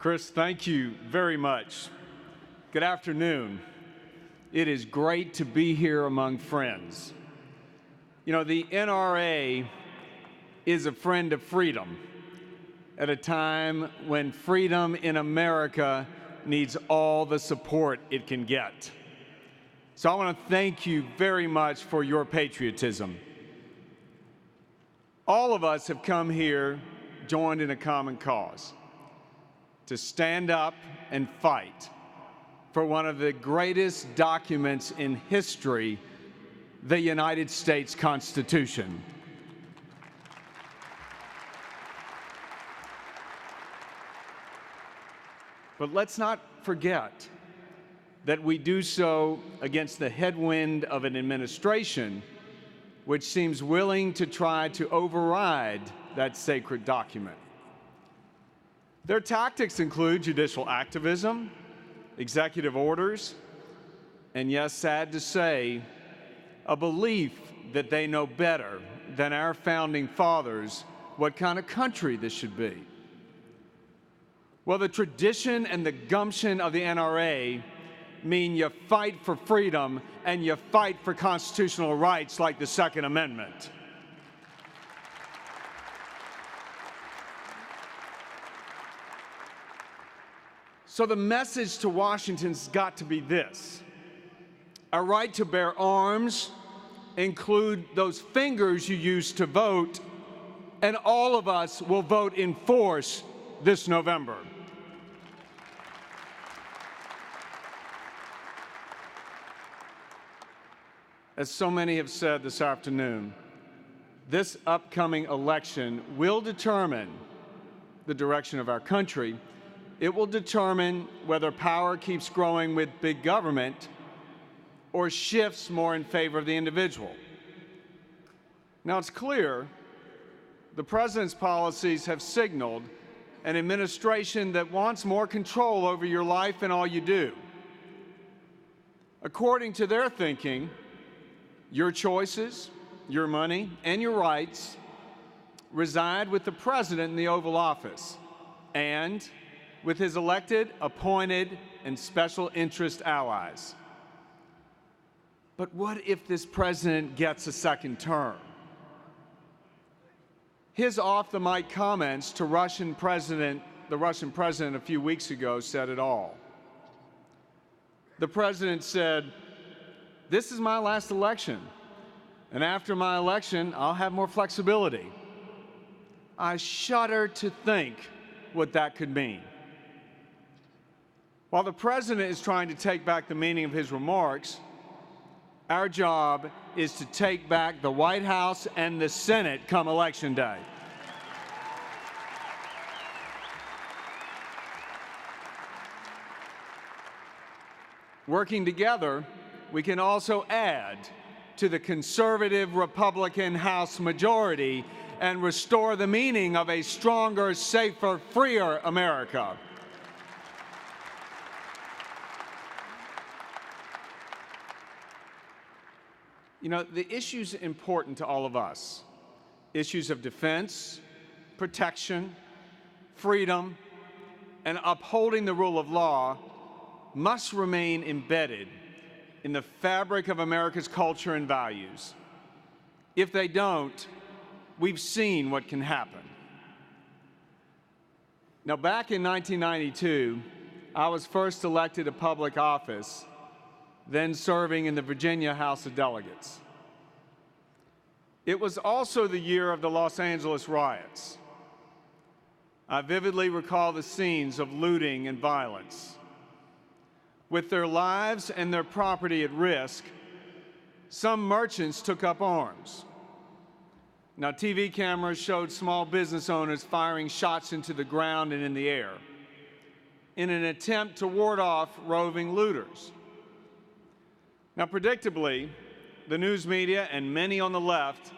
Chris, thank you very much. Good afternoon. It is great to be here among friends. You know, the NRA is a friend of freedom at a time when freedom in America needs all the support it can get. So I want to thank you very much for your patriotism. All of us have come here joined in a common cause, to stand up and fight for one of the greatest documents in history, the United States Constitution. But let's not forget that we do so against the headwind of an administration which seems willing to try to override that sacred document. Their tactics include judicial activism, executive orders, and yes, sad to say, a belief that they know better than our founding fathers what kind of country this should be. Well, the tradition and the gumption of the NRA mean you fight for freedom and you fight for constitutional rights like the Second Amendment. So the message to Washington's got to be this: our right to bear arms include those fingers you use to vote, and all of us will vote in force this November. As so many have said this afternoon, this upcoming election will determine the direction of our country. It will determine whether power keeps growing with big government or shifts more in favor of the individual. Now, it's clear the President's policies have signaled an administration that wants more control over your life and all you do. According to their thinking, your choices, your money, and your rights reside with the President in the Oval Office and with his elected, appointed, and special interest allies. But what if this president gets a second term? His off-the-mic comments to the Russian president a few weeks ago said it all. The president said, "This is my last election, and after my election, I'll have more flexibility." I shudder to think what that could mean. While the president is trying to take back the meaning of his remarks, our job is to take back the White House and the Senate come Election Day. Working together, we can also add to the conservative Republican House majority and restore the meaning of a stronger, safer, freer America. You know, the issues important to all of us, issues of defense, protection, freedom, and upholding the rule of law must remain embedded in the fabric of America's culture and values. If they don't, we've seen what can happen. Now, back in 1992, I was first elected to public office, then serving in the Virginia House of Delegates. It was also the year of the Los Angeles riots. I vividly recall the scenes of looting and violence. With their lives and their property at risk, some merchants took up arms. Now, TV cameras showed small business owners firing shots into the ground and in the air in an attempt to ward off roving looters. Now, predictably, the news media and many on the left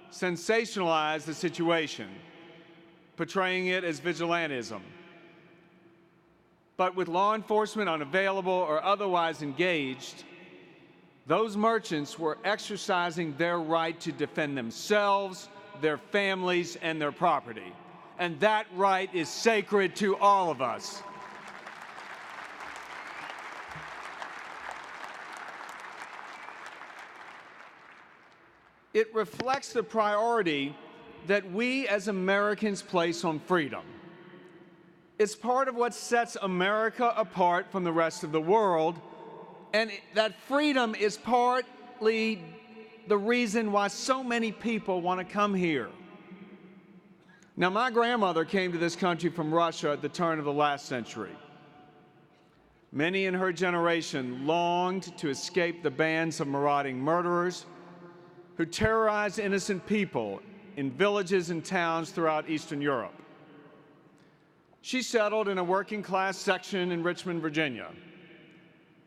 sensationalized the situation, portraying it as vigilantism. But with law enforcement unavailable or otherwise engaged, those merchants were exercising their right to defend themselves, their families, and their property. And that right is sacred to all of us. It reflects the priority that we as Americans place on freedom. It's part of what sets America apart from the rest of the world, and that freedom is partly the reason why so many people want to come here. Now, my grandmother came to this country from Russia at the turn of the last century. Many in her generation longed to escape the bands of marauding murderers who terrorized innocent people in villages and towns throughout Eastern Europe. She settled in a working-class section in Richmond, Virginia,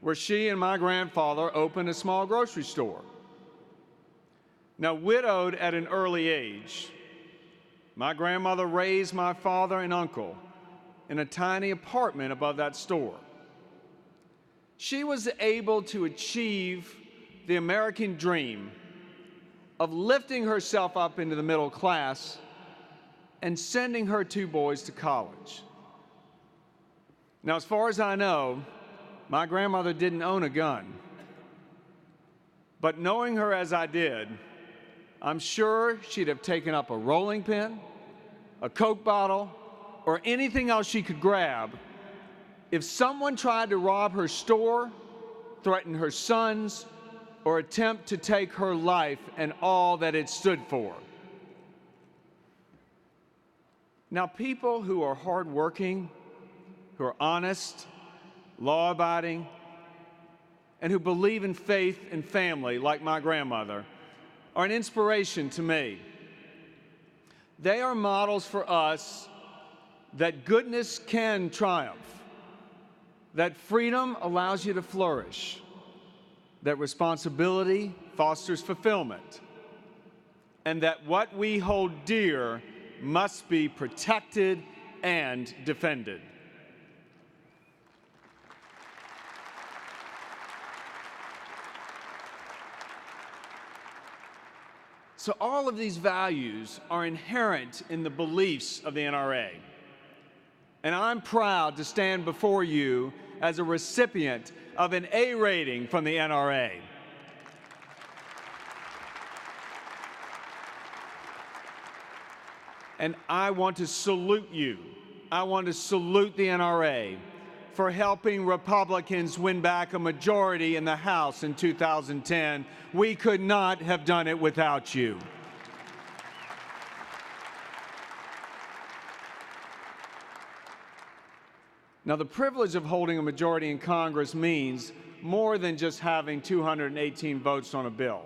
where she and my grandfather opened a small grocery store. Now, widowed at an early age, my grandmother raised my father and uncle in a tiny apartment above that store. She was able to achieve the American dream of lifting herself up into the middle class and sending her two boys to college. Now, as far as I know, my grandmother didn't own a gun. But knowing her as I did, I'm sure she'd have taken up a rolling pin, a Coke bottle, or anything else she could grab if someone tried to rob her store, threaten her sons, or attempt to take her life and all that it stood for. Now, people who are hardworking, who are honest, law-abiding, and who believe in faith and family, like my grandmother, are an inspiration to me. They are models for us that goodness can triumph, that freedom allows you to flourish, that responsibility fosters fulfillment, and that what we hold dear must be protected and defended. So all of these values are inherent in the beliefs of the NRA. And I'm proud to stand before you as a recipient of an A rating from the NRA. And I want to salute you. I want to salute the NRA for helping Republicans win back a majority in the House in 2010. We could not have done it without you. Now, the privilege of holding a majority in Congress means more than just having 218 votes on a bill.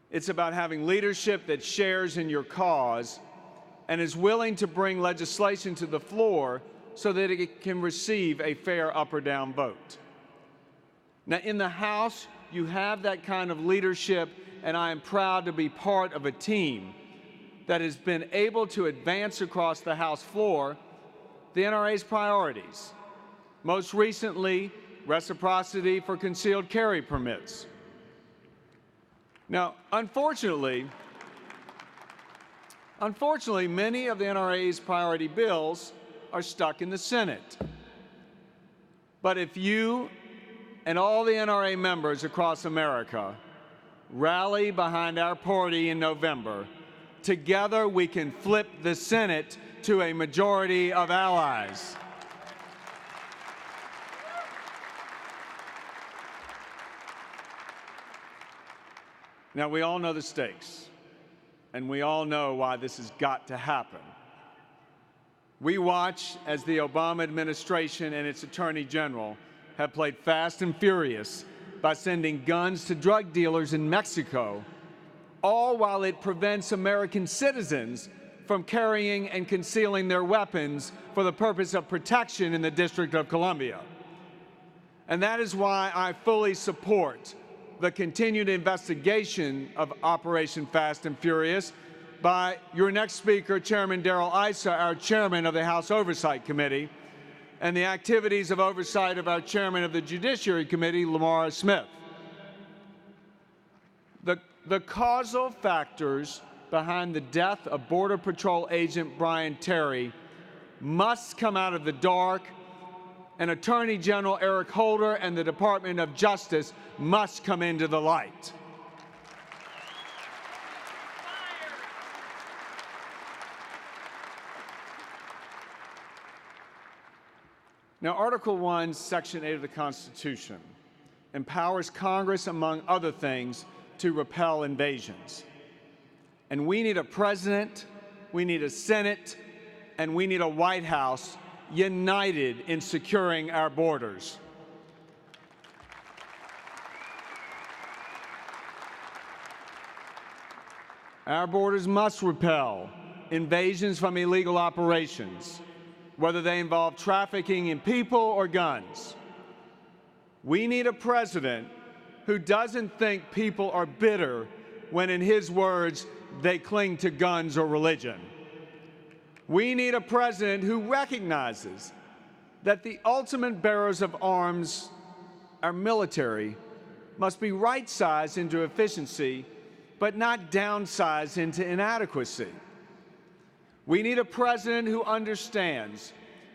It's about having leadership that shares in your cause and is willing to bring legislation to the floor so that it can receive a fair up or down vote. Now, in the House, you have that kind of leadership, and I am proud to be part of a team that has been able to advance across the House floor the NRA's priorities. Most recently, reciprocity for concealed carry permits. Now, unfortunately, many of the NRA's priority bills are stuck in the Senate. But if you and all the NRA members across America rally behind our party in November, together we can flip the Senate to a majority of allies. Now, we all know the stakes, and we all know why this has got to happen. We watch as the Obama administration and its Attorney General have played fast and furious by sending guns to drug dealers in Mexico, all while it prevents American citizens from carrying and concealing their weapons for the purpose of protection in the District of Columbia. And that is why I fully support the continued investigation of Operation Fast and Furious by your next speaker, Chairman Darrell Issa, our chairman of the House Oversight Committee, and the activities of oversight of our chairman of the Judiciary Committee, Lamar Smith. The causal factors behind the death of Border Patrol agent Brian Terry must come out of the dark, and Attorney General Eric Holder and the Department of Justice must come into the light. Now, Article 1, Section 8 of the Constitution empowers Congress, among other things, to repel invasions. And we need a president, we need a Senate, and we need a White House united in securing our borders. Our borders must repel invasions from illegal operations, whether they involve trafficking in people or guns. We need a president who doesn't think people are bitter when, in his words, they cling to guns or religion. We need a president who recognizes that the ultimate bearers of arms, our military, must be right-sized into efficiency, but not downsized into inadequacy. We need a president who understands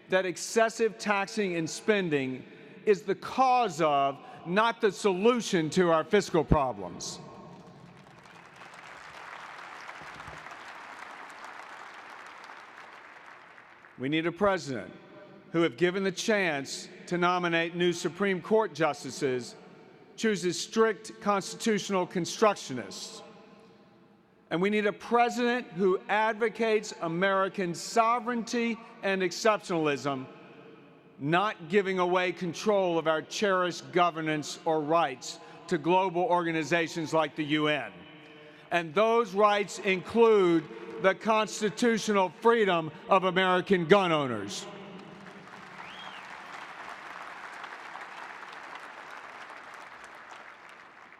that excessive taxing and spending is the cause of, not the solution to, our fiscal problems. We need a president who, if given the chance to nominate new Supreme Court justices, chooses strict constitutional constructionists. And we need a president who advocates American sovereignty and exceptionalism, not giving away control of our cherished governance or rights to global organizations like the UN. And those rights include the constitutional freedom of American gun owners.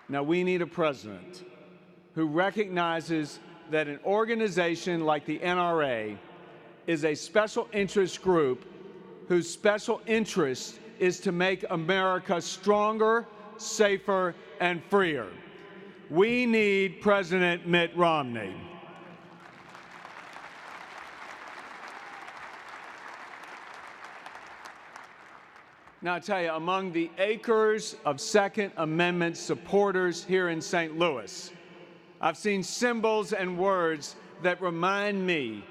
Now, we need a president who recognizes that an organization like the NRA is a special interest group whose special interest is to make America stronger, safer, and freer. We need President Mitt Romney. Now, I tell you, among the acres of Second Amendment supporters here in St. Louis, I've seen symbols and words that remind me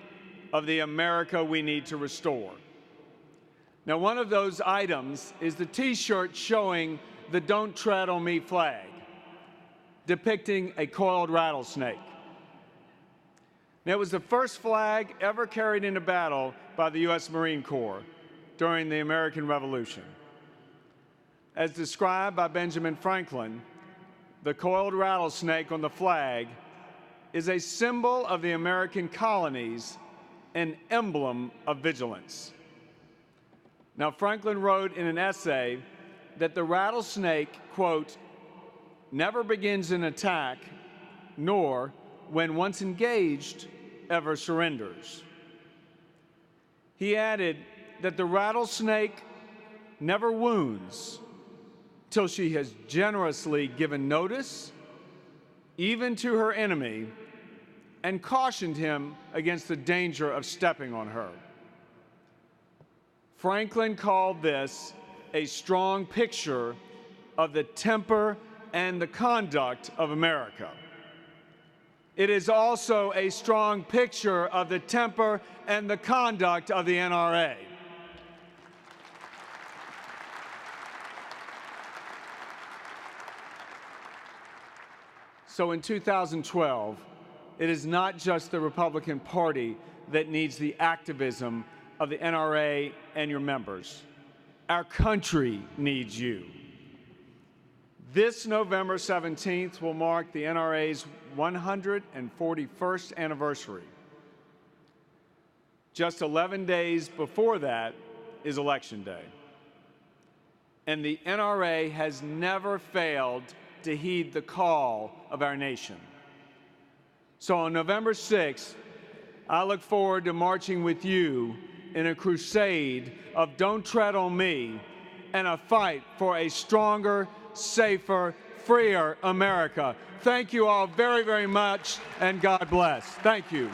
of the America we need to restore. Now, one of those items is the T-shirt showing the Don't Tread on Me flag, depicting a coiled rattlesnake. Now, it was the first flag ever carried into battle by the U.S. Marine Corps during the American Revolution. As described by Benjamin Franklin, the coiled rattlesnake on the flag is a symbol of the American colonies, an emblem of vigilance. Now, Franklin wrote in an essay that the rattlesnake, quote, never begins an attack, nor, when once engaged, ever surrenders. He added that the rattlesnake never wounds till she has generously given notice, even to her enemy, and cautioned him against the danger of stepping on her. Franklin called this a strong picture of the temper and the conduct of America. It is also a strong picture of the temper and the conduct of the NRA. So in 2012, it is not just the Republican Party that needs the activism of the NRA and your members. Our country needs you. This November 17th will mark the NRA's 141st anniversary. Just 11 days before that is Election Day. And the NRA has never failed to heed the call of our nation. So on November 6th, I look forward to marching with you in a crusade of Don't Tread on Me and a fight for a stronger, safer, freer America. Thank you all very, very much, and God bless. Thank you.